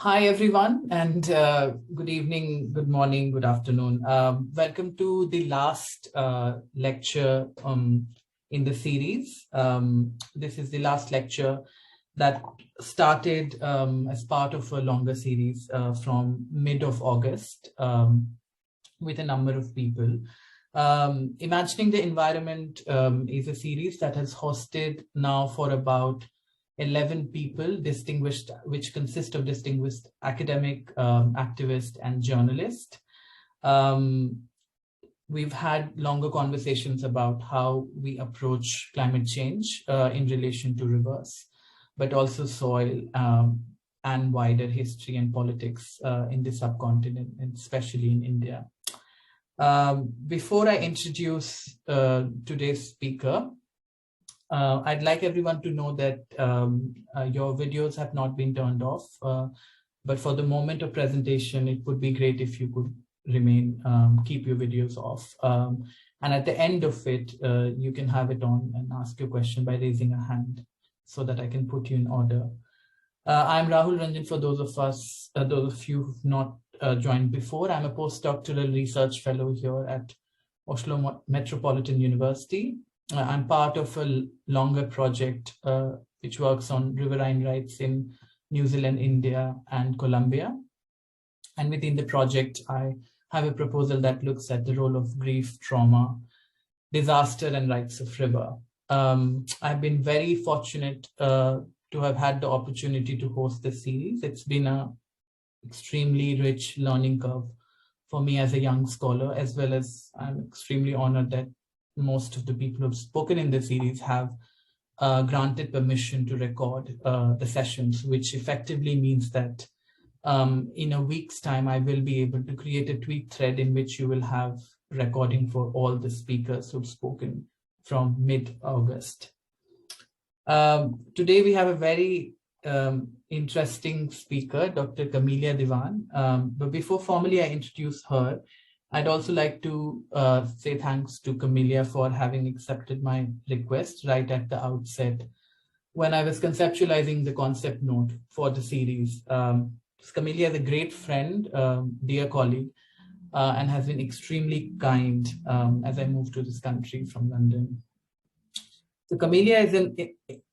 Hi, everyone, and good evening, good morning, good afternoon. Welcome to the last lecture in the series. This is the last lecture that started as part of a longer series from mid of August with a number of people. Imagining the Environment is a series that has hosted now for about 11 people, distinguished, which consist of distinguished academic, activist, and journalist. We've had longer conversations about how we approach climate change in relation to rivers, but also soil and wider history and politics in the subcontinent, and especially in India. Before I introduce today's speaker, I'd like everyone to know that your videos have not been turned off, but for the moment of presentation, it would be great if you could remain, keep your videos off. And at the end of it, you can have it on and ask your question by raising a hand so that I can put you in order. I'm Rahul Ranjan for those of you who've not joined before. I'm a postdoctoral research fellow here at Oslo Metropolitan University. I'm part of a longer project which works on riverine rights in New Zealand, India, and Colombia. And within the project, I have a proposal that looks at the role of grief, trauma, disaster, and rights of river. I've been very fortunate to have had the opportunity to host this series. It's been an extremely rich learning curve for me as a young scholar, as well as I'm extremely honored that most of the people who've spoken in the series have granted permission to record the sessions, which effectively means that in a week's time, I will be able to create a tweet thread in which you will have recording for all the speakers who've spoken from mid-August. Today, we have a very interesting speaker, Dr. Camelia Dewan. But before formally I introduce her, I'd also like to say thanks to Camelia for having accepted my request right at the outset when I was conceptualizing the concept note for the series. Camelia is a great friend, dear colleague, and has been extremely kind as I moved to this country from London. So Camelia is an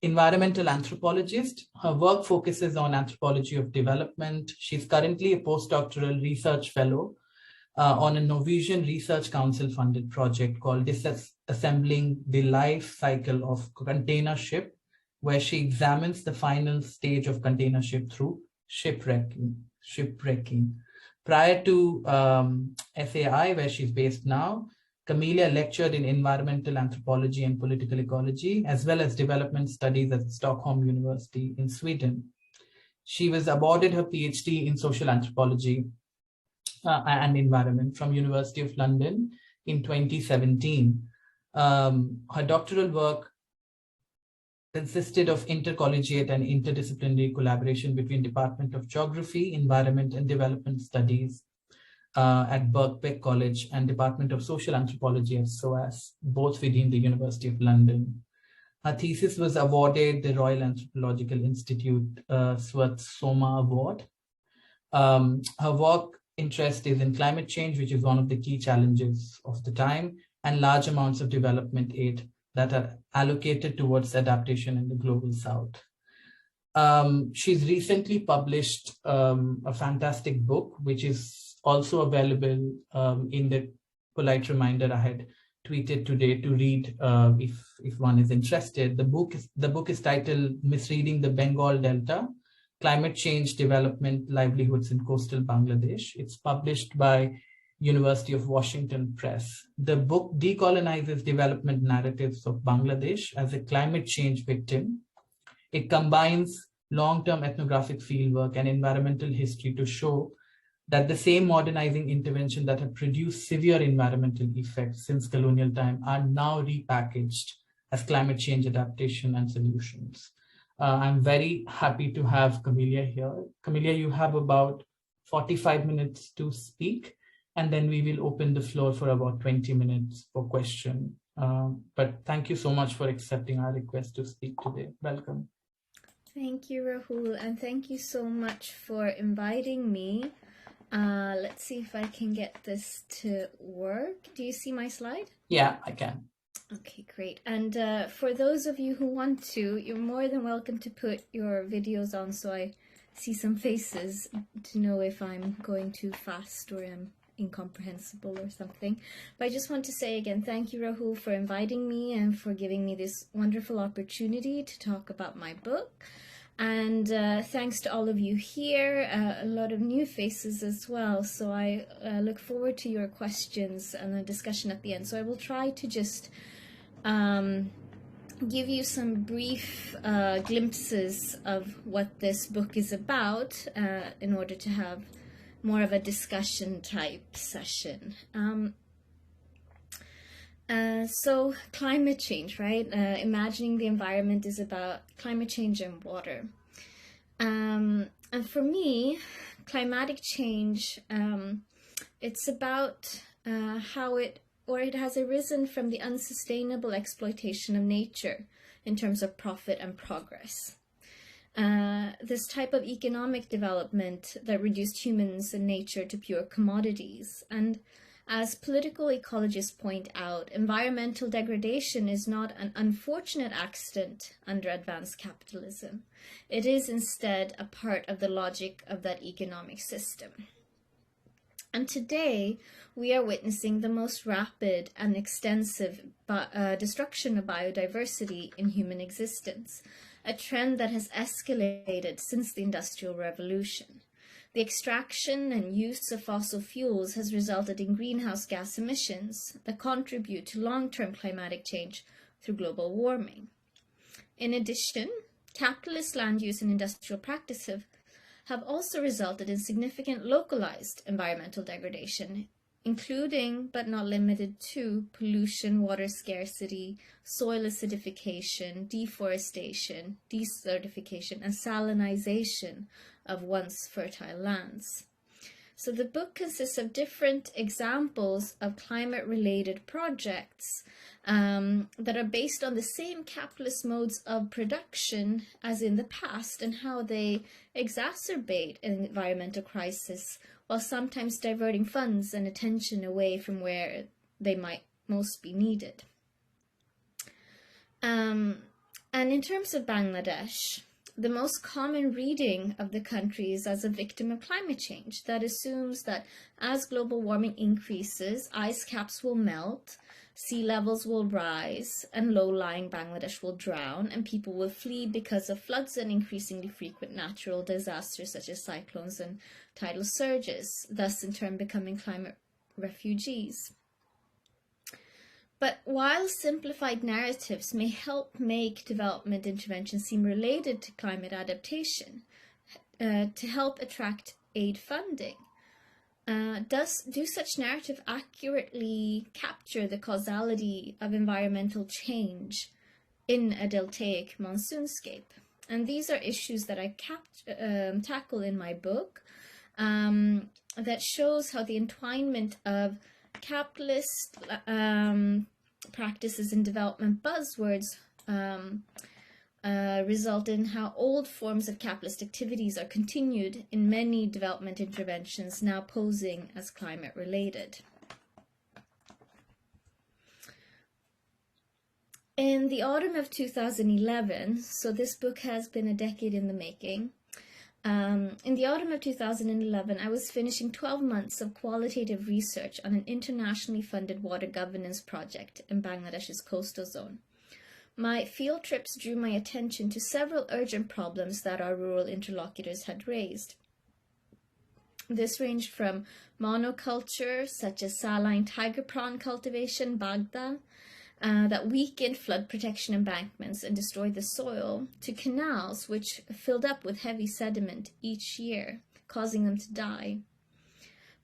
environmental anthropologist. Her work focuses on anthropology of development. She's currently a postdoctoral research fellow on a Norwegian Research Council funded project called Disassembling the Life Cycle of Container Ship, where she examines the final stage of container ship through shipwrecking. Prior to SAI, where she's based now, Camelia lectured in environmental anthropology and political ecology, as well as development studies at Stockholm University in Sweden. She was awarded her PhD in social anthropology and environment from University of London in 2017. Her doctoral work consisted of intercollegiate and interdisciplinary collaboration between Department of Geography, Environment and Development Studies at Birkbeck College and Department of Social Anthropology at SOAS, both within the University of London. Her thesis was awarded the Royal Anthropological Institute Swat Soma Award. Her work interest is in climate change, which is one of the key challenges of the time, and large amounts of development aid that are allocated towards adaptation in the global south. She's recently published a fantastic book, which is also available in the polite reminder I had tweeted today to read if one is interested. The book is titled Misreading the Bengal Delta, Climate Change, Development, Livelihoods in Coastal Bangladesh. It's published by University of Washington Press. The book decolonizes development narratives of Bangladesh as a climate change victim. It combines long-term ethnographic fieldwork and environmental history to show that the same modernizing intervention that have produced severe environmental effects since colonial time are now repackaged as climate change adaptation and solutions. I'm very happy to have Camelia here. Camelia, you have about 45 minutes to speak, and then we will open the floor for about 20 minutes for question. But thank you so much for accepting our request to speak today. Welcome. Thank you, Rahul, and thank you so much for inviting me. Let's see if I can get this to work. Do you see my slide? Yeah, I can. Okay, great. And for those of you who want to, you're more than welcome to put your videos on so I see some faces to know if I'm going too fast or I'm incomprehensible or something. But I just want to say again, thank you, Rahul, for inviting me and for giving me this wonderful opportunity to talk about my book. And thanks to all of you here, a lot of new faces as well. So I look forward to your questions and the discussion at the end. So I will try to just give you some brief glimpses of what this book is about in order to have more of a discussion type session. So climate change, right? Imagining the environment is about climate change and water. And for me, climatic change, it's about how it has arisen from the unsustainable exploitation of nature in terms of profit and progress. This type of economic development that reduced humans and nature to pure commodities. And as political ecologists point out, environmental degradation is not an unfortunate accident under advanced capitalism. It is instead a part of the logic of that economic system. And today, we are witnessing the most rapid and extensive destruction of biodiversity in human existence, a trend that has escalated since the Industrial Revolution. The extraction and use of fossil fuels has resulted in greenhouse gas emissions that contribute to long-term climatic change through global warming. In addition, capitalist land use and industrial practices have also resulted in significant localized environmental degradation, including but not limited to pollution, water scarcity, soil acidification, deforestation, desertification, and salinization of once fertile lands. So the book consists of different examples of climate-related projects that are based on the same capitalist modes of production as in the past and how they exacerbate an environmental crisis while sometimes diverting funds and attention away from where they might most be needed. And in terms of Bangladesh, the most common reading of the country is as a victim of climate change that assumes that as global warming increases, ice caps will melt, sea levels will rise, and low-lying Bangladesh will drown, and people will flee because of floods and increasingly frequent natural disasters such as cyclones and tidal surges, thus in turn becoming climate refugees. But while simplified narratives may help make development interventions seem related to climate adaptation, to help attract aid funding, do such narratives accurately capture the causality of environmental change in a deltaic monsoonscape? And these are issues that I tackle in my book that shows how the entwinement of capitalist practices and development buzzwords result in how old forms of capitalist activities are continued in many development interventions now posing as climate related. In the autumn of 2011, so this book has been a decade in the making, in the autumn of 2011, I was finishing 12 months of qualitative research on an internationally funded water governance project in Bangladesh's coastal zone. My field trips drew my attention to several urgent problems that our rural interlocutors had raised. This ranged from monoculture, such as saline tiger prawn cultivation, Bagda, that weakened flood protection embankments and destroyed the soil, to canals which filled up with heavy sediment each year, causing them to die.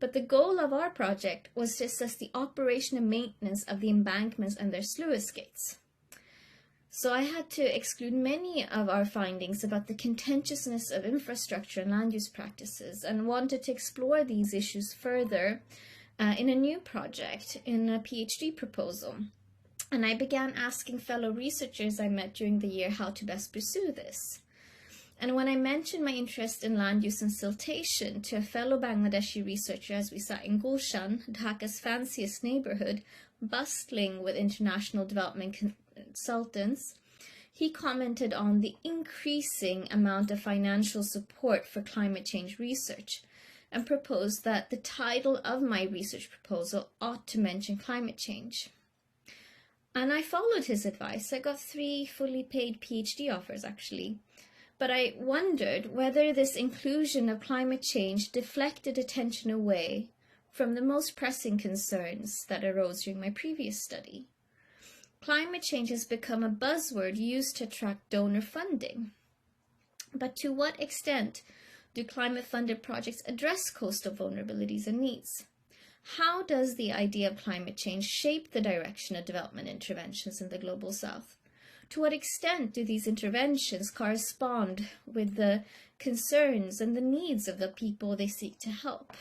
But the goal of our project was to assess the operation and maintenance of the embankments and their sluice gates. So I had to exclude many of our findings about the contentiousness of infrastructure and land use practices, and wanted to explore these issues further in a new project, in a PhD proposal. And I began asking fellow researchers I met during the year how to best pursue this. And when I mentioned my interest in land use and siltation to a fellow Bangladeshi researcher as we sat in Gulshan, Dhaka's fanciest neighborhood, bustling with international development consultants, he commented on the increasing amount of financial support for climate change research and proposed that the title of my research proposal ought to mention climate change. And I followed his advice. I got 3 fully paid PhD offers, actually. But I wondered whether this inclusion of climate change deflected attention away from the most pressing concerns that arose during my previous study. Climate change has become a buzzword used to attract donor funding. But to what extent do climate-funded projects address coastal vulnerabilities and needs? How does the idea of climate change shape the direction of development interventions in the Global South? To what extent do these interventions correspond with the concerns and the needs of the people they seek to help?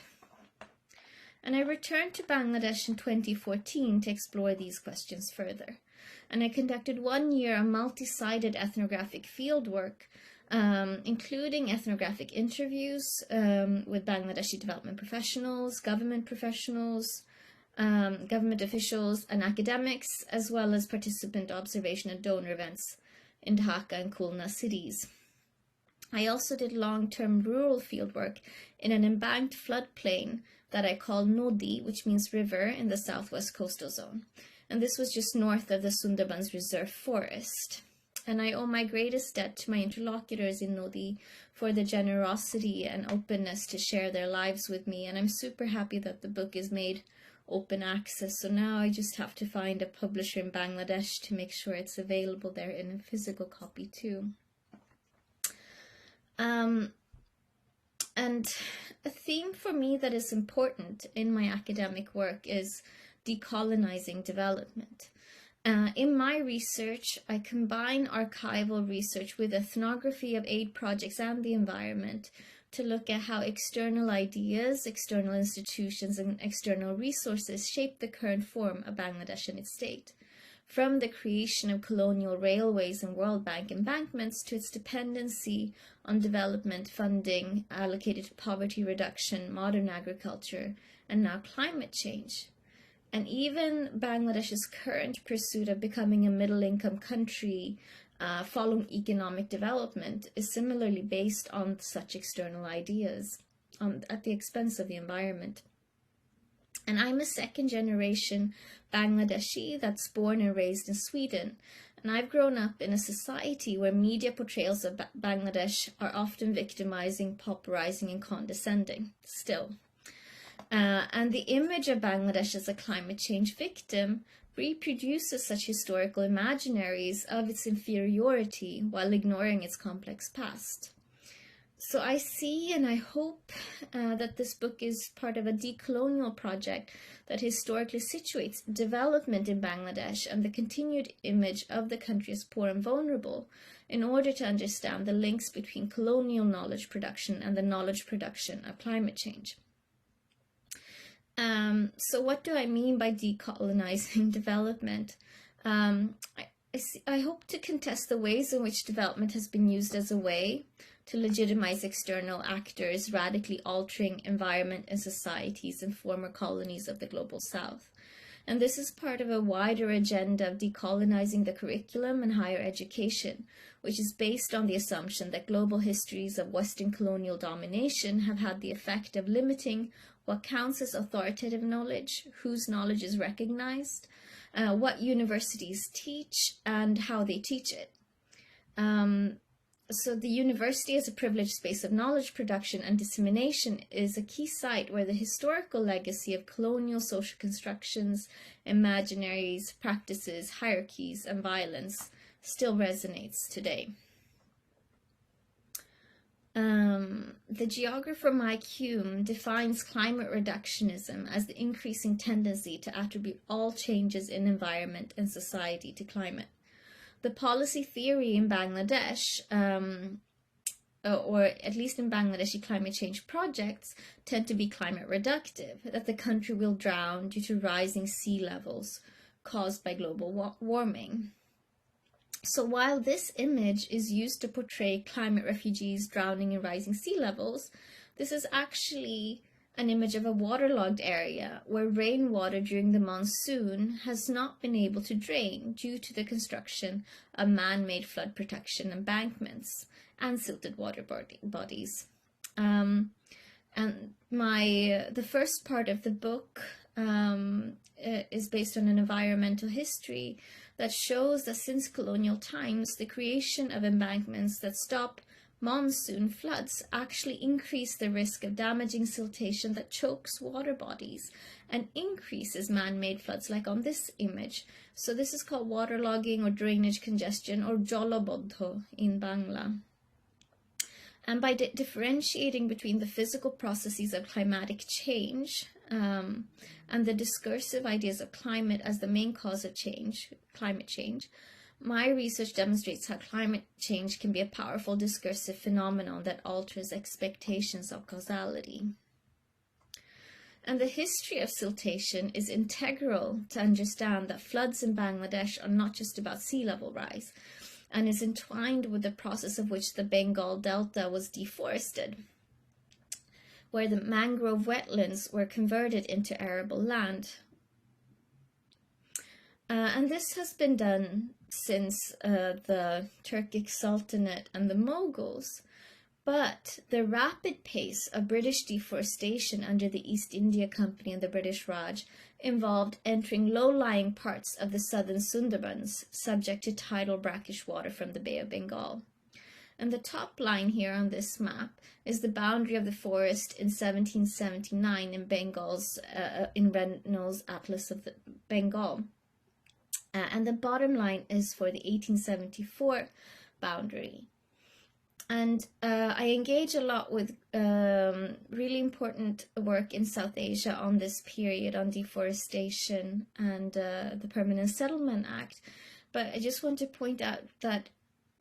And I returned to Bangladesh in 2014 to explore these questions further. And I conducted 1 year of multi-sided ethnographic fieldwork, including ethnographic interviews with Bangladeshi development professionals, government officials, and academics, as well as participant observation and donor events in Dhaka and Khulna cities. I also did long-term rural fieldwork in an embanked floodplain that I call Nodi, which means river, in the southwest coastal zone. And this was just north of the Sundarbans Reserve Forest. And I owe my greatest debt to my interlocutors in Nodi for the generosity and openness to share their lives with me. And I'm super happy that the book is made open access. So now I just have to find a publisher in Bangladesh to make sure it's available there in a physical copy too. And a theme for me that is important in my academic work is decolonizing development. In my research, I combine archival research with ethnography of aid projects and the environment to look at how external ideas, external institutions, and external resources shape the current form of Bangladesh and its state. From the creation of colonial railways and World Bank embankments to its dependency on development funding allocated to poverty reduction, modern agriculture, and now climate change. And even Bangladesh's current pursuit of becoming a middle-income country following economic development is similarly based on such external ideas at the expense of the environment. And I'm a second-generation Bangladeshi that's born and raised in Sweden. And I've grown up in a society where media portrayals of Bangladesh are often victimizing, pauperizing, and condescending still. And the image of Bangladesh as a climate change victim reproduces such historical imaginaries of its inferiority while ignoring its complex past. So I see and I hope that this book is part of a decolonial project that historically situates development in Bangladesh and the continued image of the country as poor and vulnerable in order to understand the links between colonial knowledge production and the knowledge production of climate change. So what do I mean by decolonizing development? I hope to contest the ways in which development has been used as a way to legitimize external actors radically altering environment and societies in former colonies of the Global South. And this is part of a wider agenda of decolonizing the curriculum and higher education, which is based on the assumption that global histories of Western colonial domination have had the effect of limiting what counts as authoritative knowledge, whose knowledge is recognized, what universities teach, and how they teach it. So the university as a privileged space of knowledge production and dissemination is a key site where the historical legacy of colonial social constructions, imaginaries, practices, hierarchies, and violence still resonates today. The geographer Mike Hume defines climate reductionism as the increasing tendency to attribute all changes in environment and society to climate. The policy theory in Bangladesh, or at least in Bangladeshi climate change projects, tend to be climate reductive, that the country will drown due to rising sea levels caused by global warming. So while this image is used to portray climate refugees drowning in rising sea levels, this is actually an image of a waterlogged area where rainwater during the monsoon has not been able to drain due to the construction of man-made flood protection embankments and silted water bodies. And the first part of the book is based on an environmental history that shows that since colonial times, the creation of embankments that stop monsoon floods actually increase the risk of damaging siltation that chokes water bodies and increases man-made floods, like on this image. So this is called waterlogging or drainage congestion, or jolabodho in Bangla. And by differentiating between the physical processes of climatic change and the discursive ideas of climate as the main cause of climate change, my research demonstrates how climate change can be a powerful discursive phenomenon that alters expectations of causality. And the history of siltation is integral to understand that floods in Bangladesh are not just about sea level rise, and is entwined with the process of which the Bengal Delta was deforested, where the mangrove wetlands were converted into arable land. And this has been done since the Turkic Sultanate and the Mughals, but the rapid pace of British deforestation under the East India Company and the British Raj involved entering low-lying parts of the southern Sundarbans, subject to tidal brackish water from the Bay of Bengal. And the top line here on this map is the boundary of the forest in 1779 in Bengal's in Reynolds' Atlas of the Bengal. And the bottom line is for the 1874 boundary. And I engage a lot with really important work in South Asia on this period, on deforestation and the Permanent Settlement Act. But I just want to point out that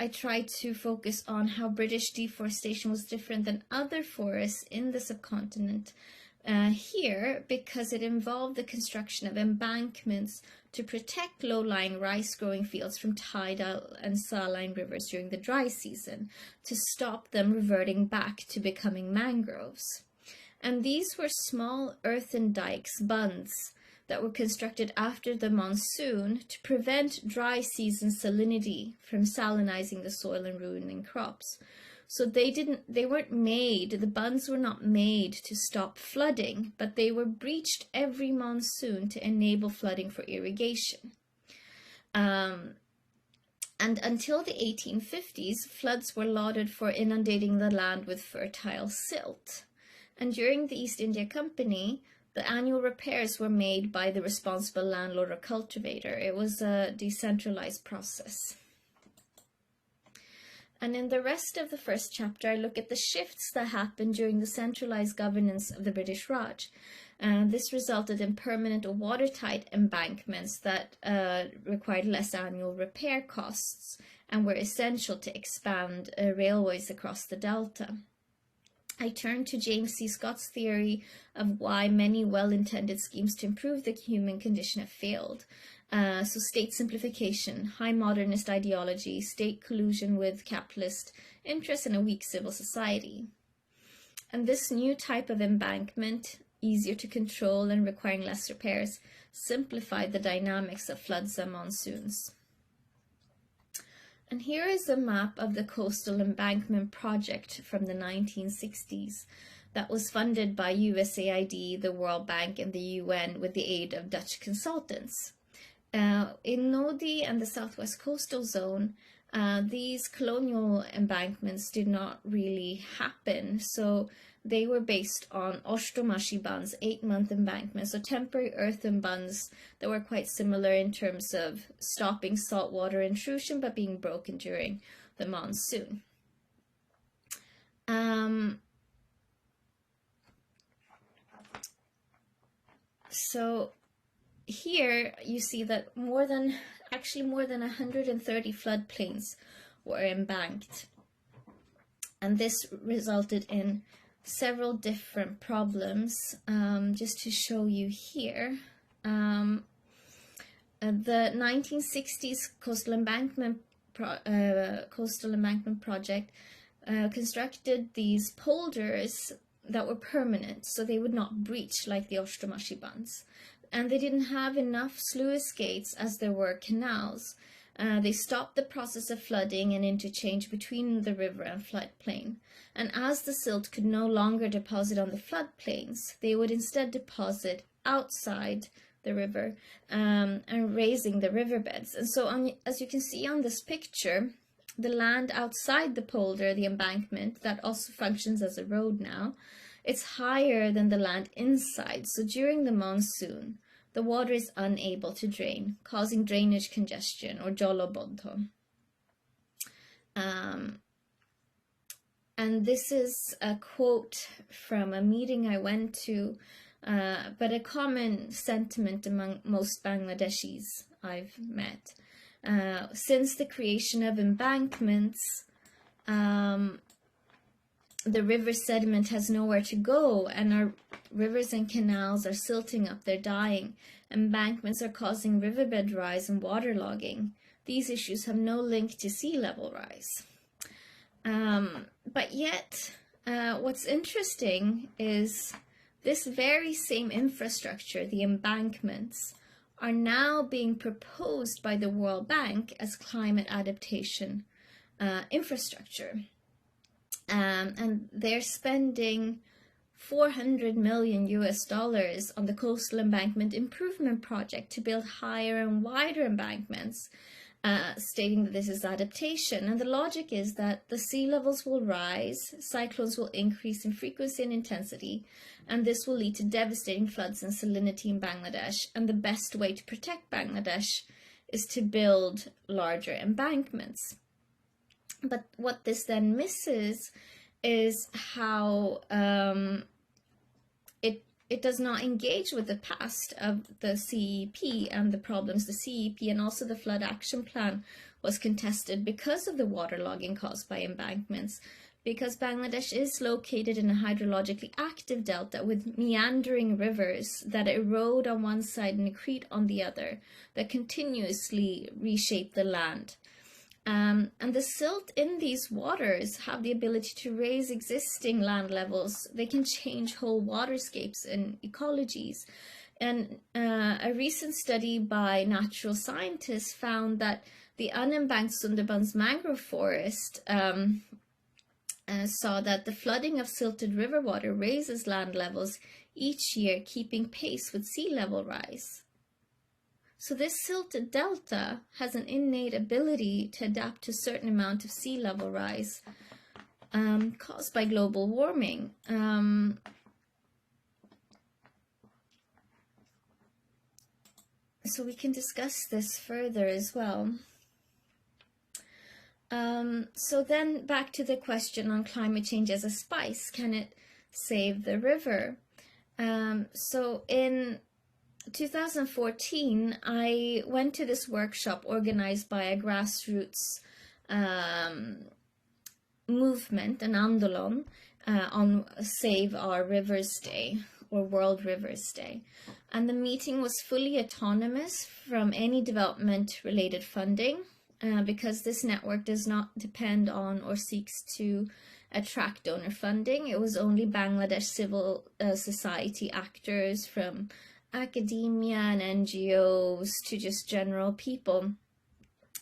I try to focus on how British deforestation was different than other forests in the subcontinent here, because it involved the construction of embankments to protect low-lying rice-growing fields from tidal and saline rivers during the dry season, to stop them reverting back to becoming mangroves. And these were small earthen dikes, bunds, that were constructed after the monsoon to prevent dry season salinity from salinizing the soil and ruining crops. So they weren't made, the bunds were not made to stop flooding, but they were breached every monsoon to enable flooding for irrigation. And until the 1850s, floods were lauded for inundating the land with fertile silt. And during the East India Company, the annual repairs were made by the responsible landlord or cultivator. It was a decentralized process. And in the rest of the first chapter, I look at the shifts that happened during the centralized governance of the British Raj. This resulted in permanent or watertight embankments that required less annual repair costs and were essential to expand railways across the delta. I turn to James C. Scott's theory of why many well-intended schemes to improve the human condition have failed. So state simplification, high modernist ideology, state collusion with capitalist interests, and a weak civil society. And this new type of embankment, easier to control and requiring less repairs, simplified the dynamics of floods and monsoons. And here is a map of the Coastal Embankment Project from the 1960s that was funded by USAID, the World Bank, and the UN with the aid of Dutch consultants. In Nodi and the Southwest Coastal Zone, these colonial embankments did not really happen, so they were based on Oshtomashi bunds, 8-month embankments, so temporary earthen bunds that were quite similar in terms of stopping saltwater intrusion but being broken during the monsoon. So here you see that more than 130 floodplains were embanked, and this resulted in several different problems. Just to show you here, the 1960s coastal embankment Coastal Embankment Project constructed these polders that were permanent, so they would not breach like the Ostromashi bands. And they didn't have enough sluice gates as there were canals. They stopped the process of flooding and interchange between the river and floodplain. And as the silt could no longer deposit on the floodplains, they would instead deposit outside the river and raising the riverbeds. And so as you can see on this picture, the land outside the polder, the embankment, that also functions as a road now, it's higher than the land inside. So during the monsoon, the water is unable to drain, causing drainage congestion or jolobodho. And this is a quote from a meeting I went to, but a common sentiment among most Bangladeshis I've met. Since the creation of embankments, the river sediment has nowhere to go, and our rivers and canals are silting up, they're dying. Embankments are causing riverbed rise and waterlogging. These issues have no link to sea level rise. But yet, what's interesting is this very same infrastructure, the embankments, are now being proposed by the World Bank as climate adaptation infrastructure. And they're spending $400 million on the Coastal Embankment Improvement Project to build higher and wider embankments, stating that this is adaptation. And the logic is that the sea levels will rise, cyclones will increase in frequency and intensity, and this will lead to devastating floods and salinity in Bangladesh. And the best way to protect Bangladesh is to build larger embankments. But what this then misses is how it does not engage with the past of the CEP and the problems. The CEP and also the Flood Action Plan was contested because of the waterlogging caused by embankments, because Bangladesh is located in a hydrologically active delta with meandering rivers that erode on one side and accrete on the other, that continuously reshape the land. And the silt in these waters have the ability to raise existing land levels. They can change whole waterscapes and ecologies. And a recent study by natural scientists found that the unembanked Sundarbans mangrove forest saw that the flooding of silted river water raises land levels each year, keeping pace with sea level rise. So this silted delta has an innate ability to adapt to a certain amount of sea level rise caused by global warming. So we can discuss this further as well. So then back to the question on climate change as a spice. Can it save the river? So in 2014, I went to this workshop organized by a grassroots movement, an andolon, on Save Our Rivers Day, or World Rivers Day. And the meeting was fully autonomous from any development-related funding, because this network does not depend on or seeks to attract donor funding. It was only Bangladesh civil society actors, from academia and NGOs to just general people.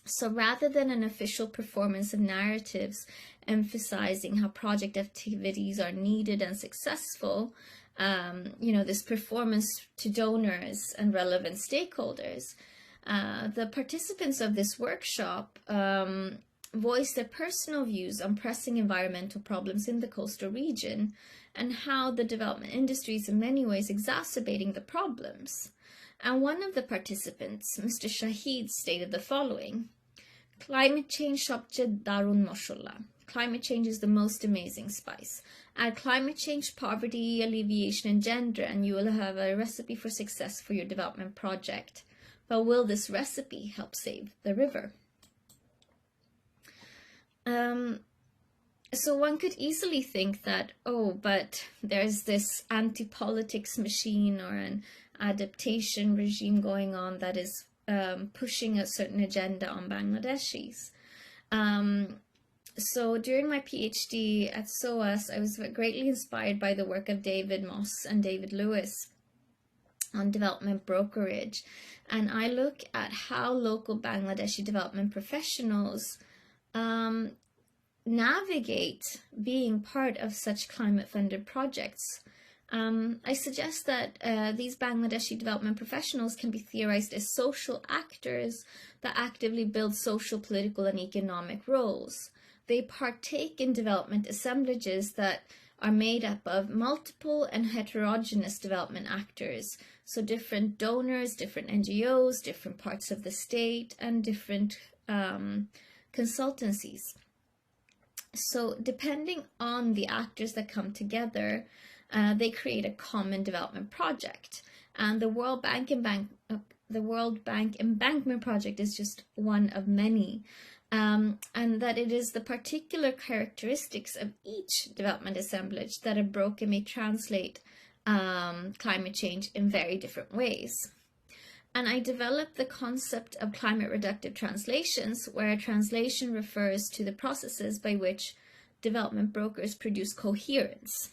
So rather than an official performance of narratives emphasizing how project activities are needed and successful, this performance to donors and relevant stakeholders, the participants of this workshop voiced their personal views on pressing environmental problems in the coastal region and how the development industry is in many ways exacerbating the problems. And one of the participants, Mr. Shahid, stated the following: "Climate change shabche darun mashallah. Climate change is the most amazing spice. Add climate change, poverty, alleviation, and gender, and you will have a recipe for success for your development project. But will this recipe help save the river?" So one could easily think that, oh, but there's this anti-politics machine or an adaptation regime going on that is pushing a certain agenda on Bangladeshis. So during my PhD at SOAS, I was greatly inspired by the work of David Moss and David Lewis on development brokerage. And I look at how local Bangladeshi development professionals navigate being part of such climate-funded projects. I suggest that these Bangladeshi development professionals can be theorized as social actors that actively build social, political, and economic roles. They partake in development assemblages that are made up of multiple and heterogeneous development actors. So different donors, different NGOs, different parts of the state, and different consultancies. So depending on the actors that come together, they create a common development project. And the World Bank Embankment Project is just one of many. And that it is the particular characteristics of each development assemblage that a broker may translate climate change in very different ways. And I developed the concept of climate reductive translations, where a translation refers to the processes by which development brokers produce coherence,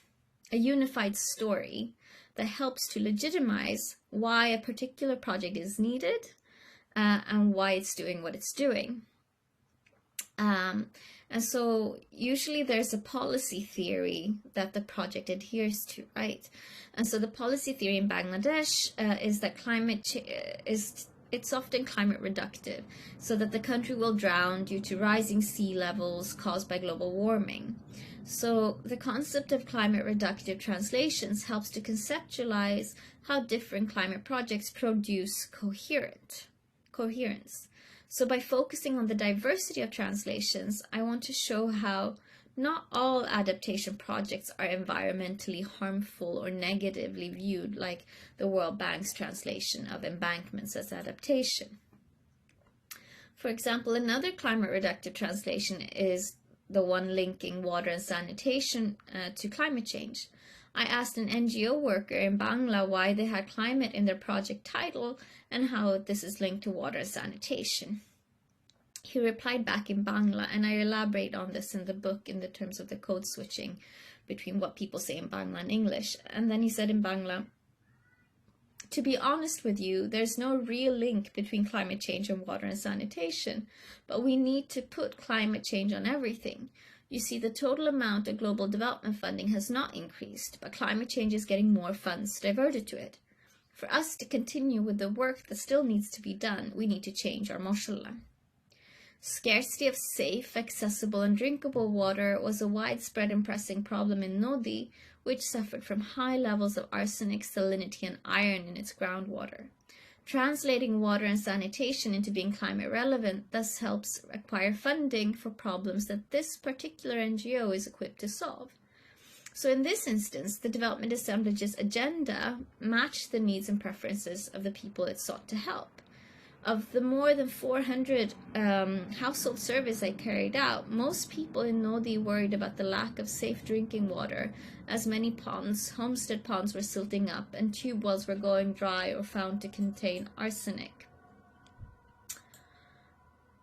a unified story that helps to legitimize why a particular project is needed and why it's doing what it's doing. And so usually there's a policy theory that the project adheres to, right? And so the policy theory in Bangladesh is that it's often climate reductive, so that the country will drown due to rising sea levels caused by global warming. So the concept of climate reductive translations helps to conceptualize how different climate projects produce coherence. So by focusing on the diversity of translations, I want to show how not all adaptation projects are environmentally harmful or negatively viewed, like the World Bank's translation of embankments as adaptation. For example, another climate reductive translation is the one linking water and sanitation to climate change. I asked an NGO worker in Bangla why they had climate in their project title and how this is linked to water and sanitation. He replied back in Bangla, and I elaborate on this in the book in the terms of the code switching between what people say in Bangla and English. And then he said in Bangla, "To be honest with you, there's no real link between climate change and water and sanitation, but we need to put climate change on everything. You see, the total amount of global development funding has not increased, but climate change is getting more funds diverted to it. For us to continue with the work that still needs to be done, we need to change our mashallah." Scarcity of safe, accessible, and drinkable water was a widespread and pressing problem in Nodi, which suffered from high levels of arsenic, salinity, and iron in its groundwater. Translating water and sanitation into being climate relevant thus helps acquire funding for problems that this particular NGO is equipped to solve. So in this instance, the Development Assemblage's agenda matched the needs and preferences of the people it sought to help. Of the more than 400 household surveys I carried out, most people in Nodi worried about the lack of safe drinking water, as many ponds, homestead ponds, were silting up and tube wells were going dry or found to contain arsenic.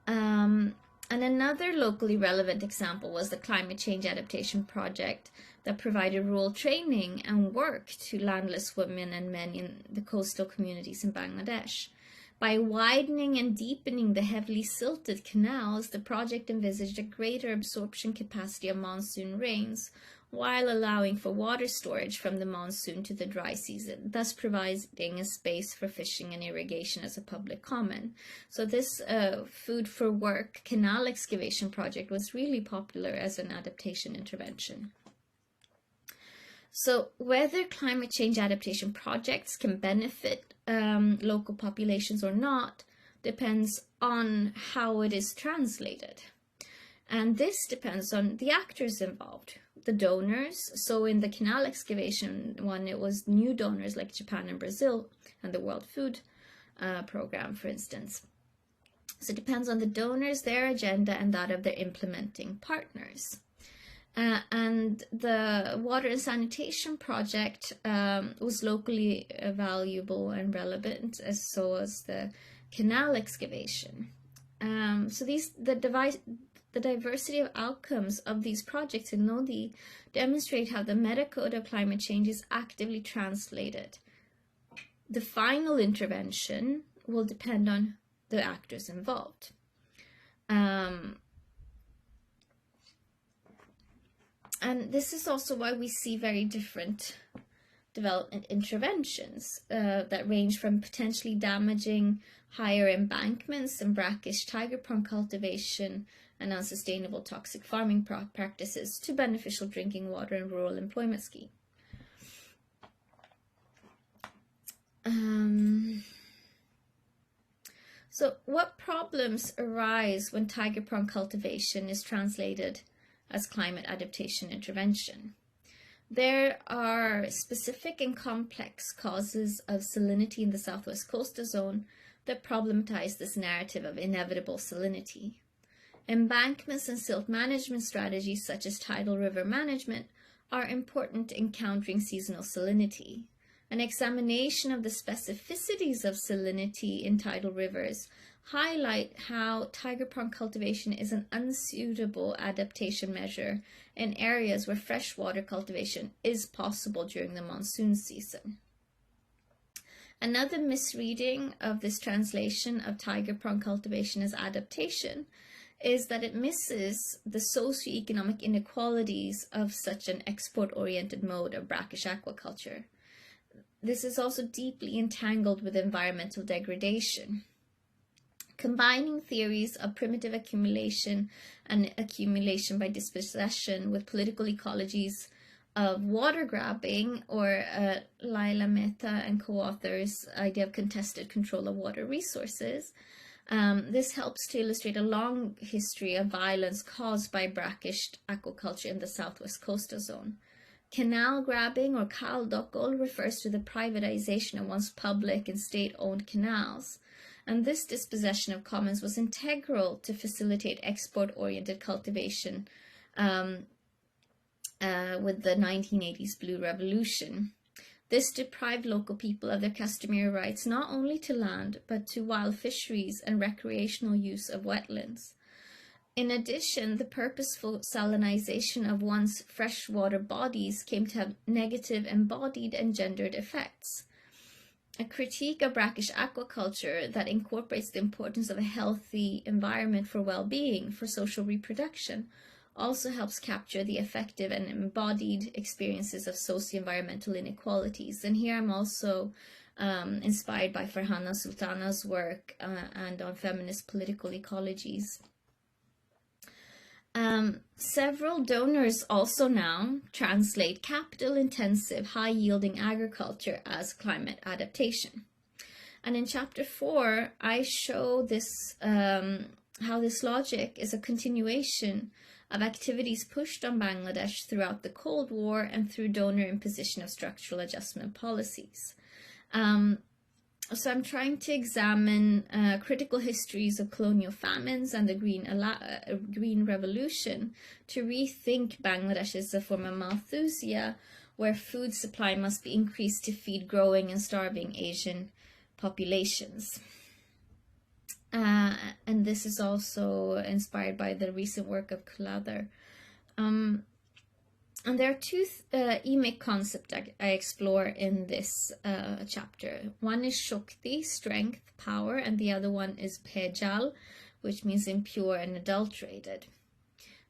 And another locally relevant example was the Climate Change Adaptation Project that provided rural training and work to landless women and men in the coastal communities in Bangladesh. By widening and deepening the heavily silted canals, the project envisaged a greater absorption capacity of monsoon rains, while allowing for water storage from the monsoon to the dry season, thus providing a space for fishing and irrigation as a public common. So this food for work canal excavation project was really popular as an adaptation intervention. So whether climate change adaptation projects can benefit local populations or not depends on how it is translated. And this depends on the actors involved, the donors. So in the canal excavation one, it was new donors like Japan and Brazil and the World Food Program, for instance. So it depends on the donors, their agenda, and that of their implementing partners. And the water and sanitation project was locally valuable and relevant, as so was the canal excavation. So the diversity of outcomes of these projects in Nodi demonstrate how the meta code of climate change is actively translated. The final intervention will depend on the actors involved. And this is also why we see very different development interventions that range from potentially damaging higher embankments and brackish tiger prawn cultivation and unsustainable toxic farming practices to beneficial drinking water and rural employment scheme. So what problems arise when tiger prawn cultivation is translated as climate adaptation intervention? There are specific and complex causes of salinity in the southwest coastal zone that problematize this narrative of inevitable salinity. Embankments and silt management strategies such as tidal river management are important in countering seasonal salinity. An examination of the specificities of salinity in tidal rivers highlight how tiger prawn cultivation is an unsuitable adaptation measure in areas where freshwater cultivation is possible during the monsoon season. Another misreading of this translation of tiger prawn cultivation as adaptation is that it misses the socioeconomic inequalities of such an export-oriented mode of brackish aquaculture. This is also deeply entangled with environmental degradation. Combining theories of primitive accumulation and accumulation by dispossession with political ecologies of water grabbing, or Laila Mehta and co-authors' idea of contested control of water resources, this helps to illustrate a long history of violence caused by brackish aquaculture in the southwest coastal zone. Canal grabbing, or kaldokol, refers to the privatization of once public and state-owned canals, and this dispossession of commons was integral to facilitate export-oriented cultivation with the 1980s Blue Revolution. This deprived local people of their customary rights not only to land, but to wild fisheries and recreational use of wetlands. In addition, the purposeful salinization of once freshwater bodies came to have negative embodied and gendered effects. A critique of brackish aquaculture that incorporates the importance of a healthy environment for well-being, for social reproduction, also helps capture the effective and embodied experiences of socio-environmental inequalities. And here I'm also inspired by Farhana Sultana's work and on feminist political ecologies. Several donors also now translate capital-intensive, high-yielding agriculture as climate adaptation. And in chapter 4, I show this how this logic is a continuation of activities pushed on Bangladesh throughout the Cold War and through donor imposition of structural adjustment policies. So I'm trying to examine critical histories of colonial famines and the Green Revolution to rethink Bangladesh as a form of Malthusia, where food supply must be increased to feed growing and starving Asian populations. And this is also inspired by the recent work of Kuladar. And there are two emic concepts I explore in this chapter. One is Shakti, strength, power, and the other one is Pejal, which means impure and adulterated.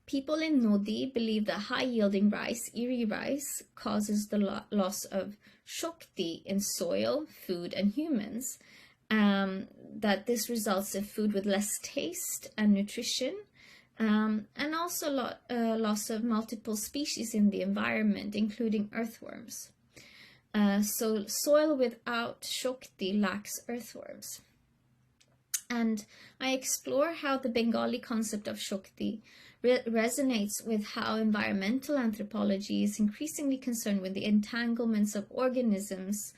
People in Nodi believe that high-yielding rice, iri rice, causes the loss of Shakti in soil, food, and humans. That this results in food with less taste and nutrition, and also loss of multiple species in the environment, including earthworms. So soil without Shakti lacks earthworms. And I explore how the Bengali concept of Shakti resonates with how environmental anthropology is increasingly concerned with the entanglements of organisms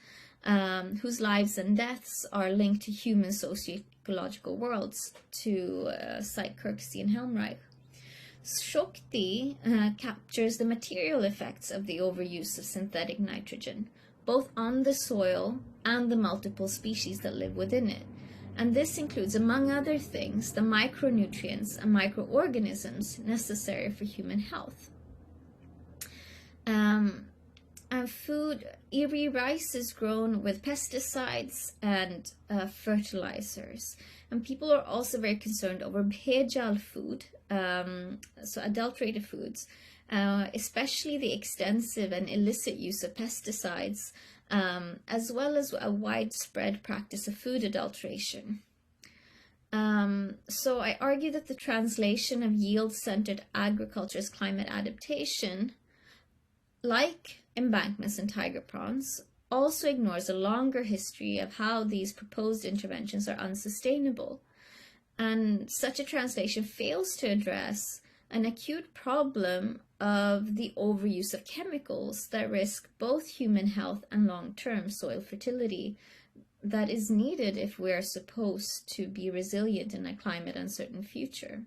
whose lives and deaths are linked to human socio-ecological worlds, to cite Kirksey and Helmreich. Shakti captures the material effects of the overuse of synthetic nitrogen, both on the soil and the multiple species that live within it. And this includes, among other things, the micronutrients and microorganisms necessary for human health. And rice is grown with pesticides and fertilizers. And people are also very concerned over bhejal food, so adulterated foods, especially the extensive and illicit use of pesticides, as well as a widespread practice of food adulteration. So I argue that the translation of yield-centered agriculture's climate adaptation, like embankments and tiger prawns, also ignores a longer history of how these proposed interventions are unsustainable. And such a translation fails to address an acute problem of the overuse of chemicals that risk both human health and long-term soil fertility that is needed if we are supposed to be resilient in a climate uncertain future.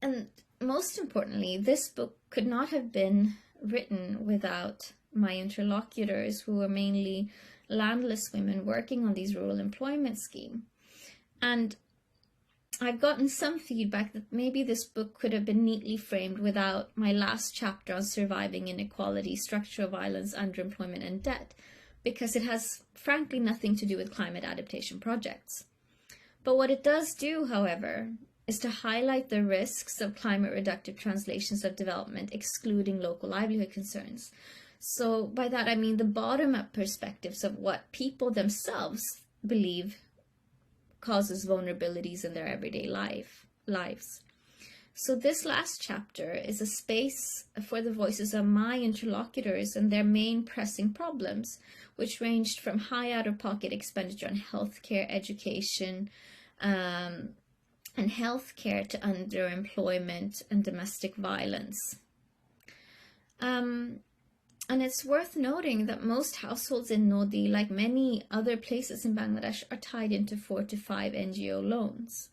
And most importantly, this book could not have been written without my interlocutors, who were mainly landless women working on these rural employment schemes. And I've gotten some feedback that maybe this book could have been neatly framed without my last chapter on surviving inequality, structural violence, underemployment, and debt, because it has frankly nothing to do with climate adaptation projects. But what it does do, however, is to highlight the risks of climate reductive translations of development, excluding local livelihood concerns. So by that I mean the bottom-up perspectives of what people themselves believe causes vulnerabilities in their everyday lives. So this last chapter is a space for the voices of my interlocutors and their main pressing problems, which ranged from high out-of-pocket expenditure on healthcare, education, and healthcare to underemployment and domestic violence. And it's worth noting that most households in Nodi, like many other places in Bangladesh, are tied into 4 to 5 NGO loans.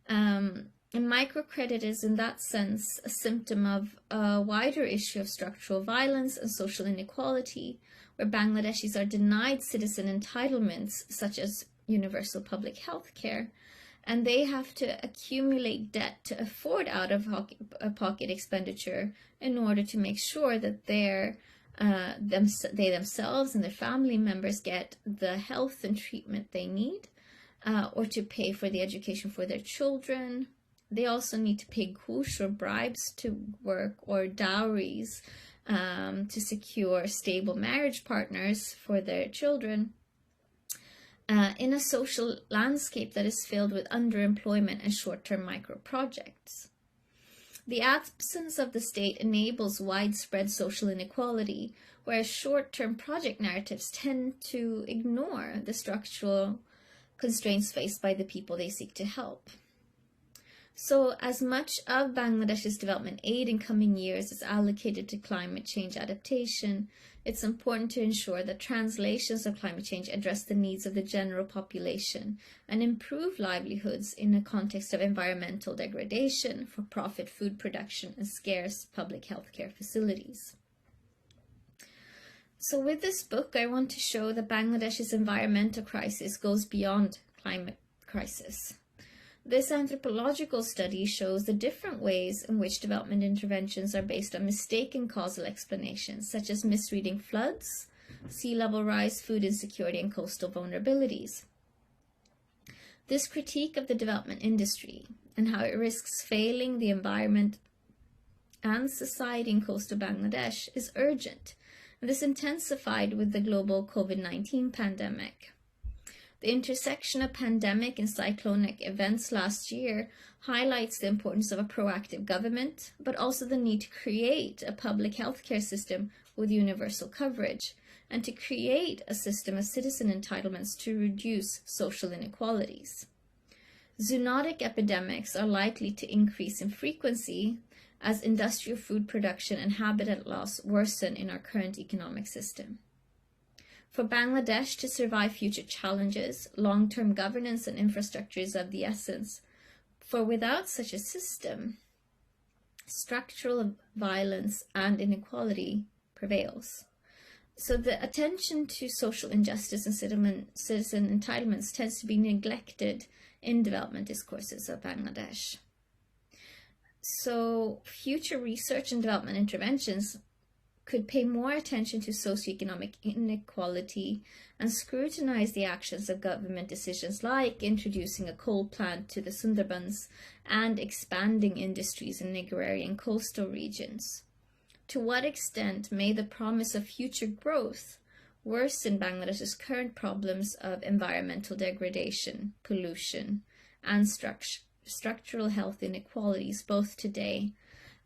And microcredit is in that sense a symptom of a wider issue of structural violence and social inequality, where Bangladeshis are denied citizen entitlements such as universal public health care, and they have to accumulate debt to afford out-of-pocket expenditure in order to make sure that they themselves and their family members get the health and treatment they need, or to pay for the education for their children. They also need to pay ghush or bribes to work, or dowries to secure stable marriage partners for their children, in a social landscape that is filled with underemployment and short-term micro-projects. The absence of the state enables widespread social inequality, whereas short-term project narratives tend to ignore the structural constraints faced by the people they seek to help. So as much of Bangladesh's development aid in coming years is allocated to climate change adaptation, it's important to ensure that translations of climate change address the needs of the general population and improve livelihoods in a context of environmental degradation, for-profit food production, and scarce public healthcare facilities. So with this book, I want to show that Bangladesh's environmental crisis goes beyond climate crisis. This anthropological study shows the different ways in which development interventions are based on mistaken causal explanations, such as misreading floods, sea level rise, food insecurity, and coastal vulnerabilities. This critique of the development industry and how it risks failing the environment and society in coastal Bangladesh is urgent, and this intensified with the global COVID-19 pandemic. The intersection of pandemic and cyclonic events last year highlights the importance of a proactive government, but also the need to create a public healthcare system with universal coverage, and to create a system of citizen entitlements to reduce social inequalities. Zoonotic epidemics are likely to increase in frequency as industrial food production and habitat loss worsen in our current economic system. For Bangladesh to survive future challenges, long-term governance and infrastructure is of the essence, for without such a system, structural violence and inequality prevails. So the attention to social injustice and citizen entitlements tends to be neglected in development discourses of Bangladesh. So future research and development interventions could pay more attention to socioeconomic inequality and scrutinize the actions of government decisions like introducing a coal plant to the Sundarbans and expanding industries in agrarian coastal regions. To what extent may the promise of future growth worsen Bangladesh's current problems of environmental degradation, pollution, and structural health inequalities, both today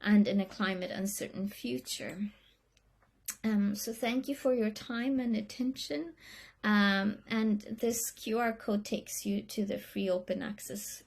and in a climate uncertain future? So thank you for your time and attention. And this QR code takes you to the free open access